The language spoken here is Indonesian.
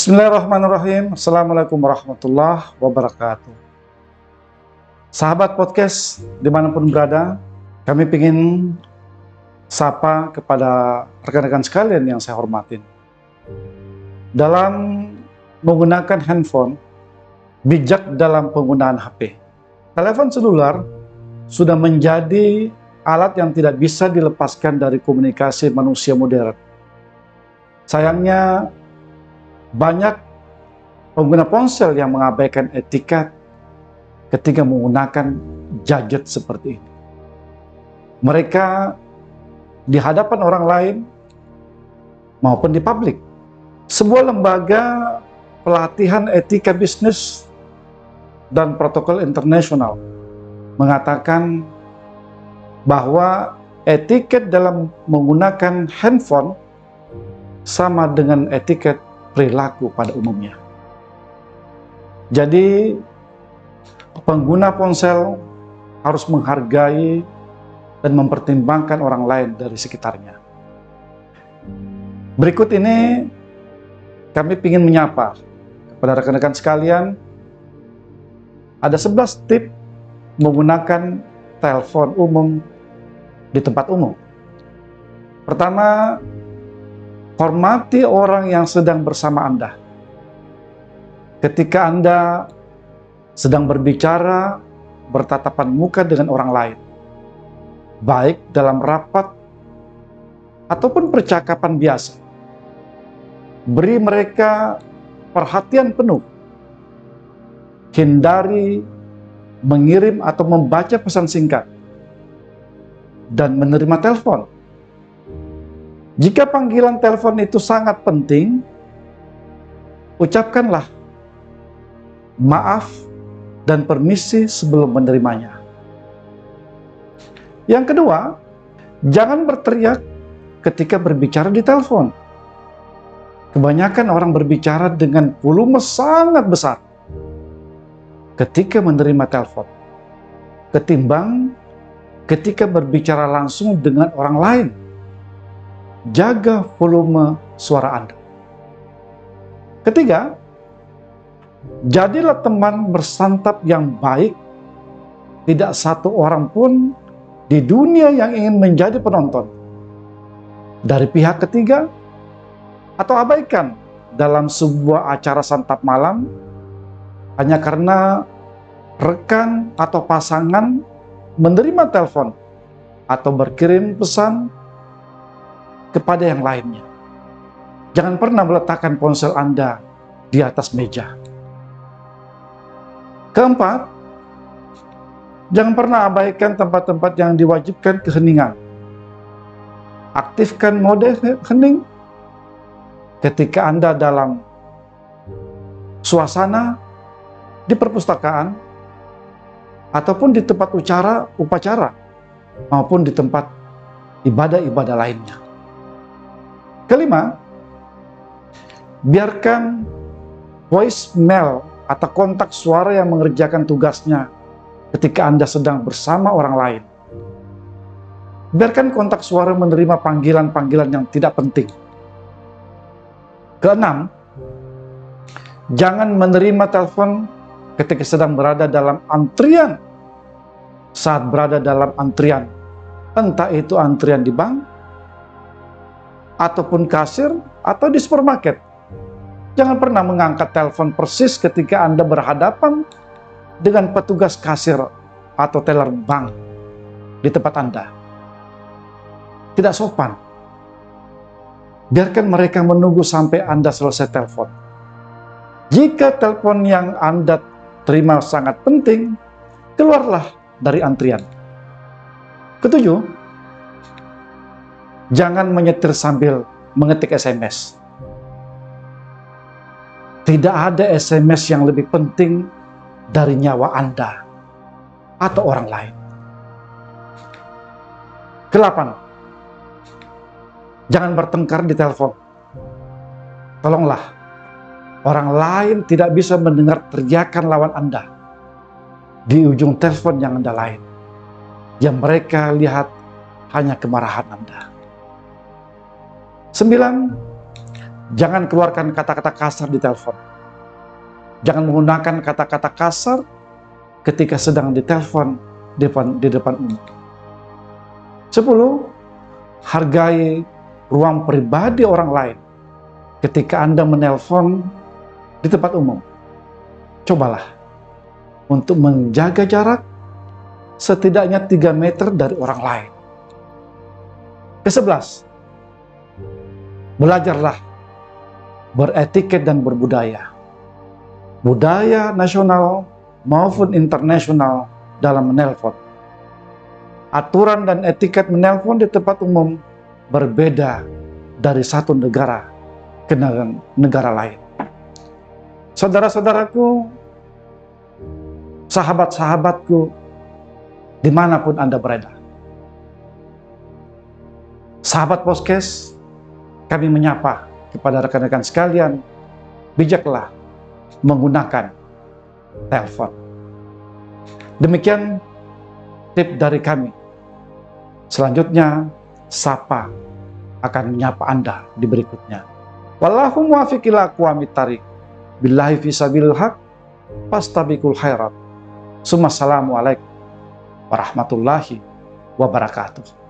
Bismillahirrahmanirrahim. Assalamualaikum warahmatullahi wabarakatuh. Sahabat podcast dimanapun berada, kami ingin sapa kepada rekan-rekan sekalian yang saya hormatin. Dalam menggunakan handphone, bijak dalam penggunaan HP. Telepon seluler sudah menjadi alat yang tidak bisa dilepaskan dari komunikasi manusia modern. Sayangnya, banyak pengguna ponsel yang mengabaikan etika ketika menggunakan gadget seperti ini. Mereka di hadapan orang lain maupun di publik. Sebuah lembaga pelatihan etika bisnis dan protokol internasional mengatakan bahwa etiket dalam menggunakan handphone sama dengan etiket perilaku pada umumnya. Jadi, pengguna ponsel harus menghargai dan mempertimbangkan orang lain dari sekitarnya. Berikut ini kami ingin menyapa kepada rekan-rekan sekalian. Ada 11 tips menggunakan telepon umum di tempat umum. Pertama, hormati orang yang sedang bersama Anda. Ketika Anda sedang berbicara, bertatapan muka dengan orang lain, baik dalam rapat ataupun percakapan biasa, beri mereka perhatian penuh. Hindari mengirim atau membaca pesan singkat dan menerima telepon. Jika panggilan telepon itu sangat penting, ucapkanlah maaf dan permisi sebelum menerimanya. Yang kedua, jangan berteriak ketika berbicara di telepon. Kebanyakan orang berbicara dengan volume sangat besar ketika menerima telepon, ketimbang ketika berbicara langsung dengan orang lain. Jaga volume suara Anda. Ketiga, jadilah teman bersantap yang baik. Tidak satu orang pun di dunia yang ingin menjadi penonton dari pihak ketiga, atau abaikan dalam sebuah acara santap malam hanya karena rekan atau pasangan menerima telepon atau berkirim pesan kepada yang lainnya. Jangan pernah meletakkan ponsel Anda di atas meja. Keempat, jangan pernah abaikan tempat-tempat yang diwajibkan keheningan. Aktifkan mode hening ketika Anda dalam suasana di perpustakaan ataupun di tempat upacara maupun di tempat ibadah-ibadah lainnya. Kelima, biarkan voicemail atau kontak suara yang mengerjakan tugasnya ketika Anda sedang bersama orang lain. Biarkan kontak suara menerima panggilan-panggilan yang tidak penting. Keenam, jangan menerima telepon ketika sedang berada dalam antrian. Saat berada dalam antrian, entah itu antrian di bank, ataupun kasir, atau di supermarket. Jangan pernah mengangkat telepon persis ketika Anda berhadapan dengan petugas kasir atau teller bank di tempat Anda. Tidak sopan. Biarkan mereka menunggu sampai Anda selesai telepon. Jika telepon yang Anda terima sangat penting, keluarlah dari antrian. Ketujuh, jangan menyetir sambil mengetik SMS. Tidak ada SMS yang lebih penting dari nyawa Anda atau orang lain. Kedelapan, jangan bertengkar di telepon. Tolonglah, orang lain tidak bisa mendengar teriakan lawan Anda di ujung telepon yang Anda lain. Yang mereka lihat hanya kemarahan Anda. 9, jangan keluarkan kata-kata kasar di telepon. Jangan menggunakan kata-kata kasar ketika sedang ditelepon di depan umum. 10, hargai ruang pribadi orang lain ketika Anda menelpon di tempat umum. Cobalah untuk menjaga jarak setidaknya 3 meter dari orang lain. Ke-11, belajarlah beretiket dan berbudaya. Budaya nasional maupun internasional dalam menelpon. Aturan dan etiket menelpon di tempat umum berbeda dari satu negara ke negara lain. Saudara-saudaraku, sahabat-sahabatku, dimanapun Anda berada. Sahabat Podcast, kami menyapa kepada rekan-rekan sekalian, bijaklah menggunakan telepon. Demikian tip dari kami. Selanjutnya, Sapa akan menyapa Anda di berikutnya. Wallahu muwaffiq ila aqwamit thariq. Billahi fisabilil haq, fastabiqul khairat. Assalamualaikum warahmatullahi wabarakatuh.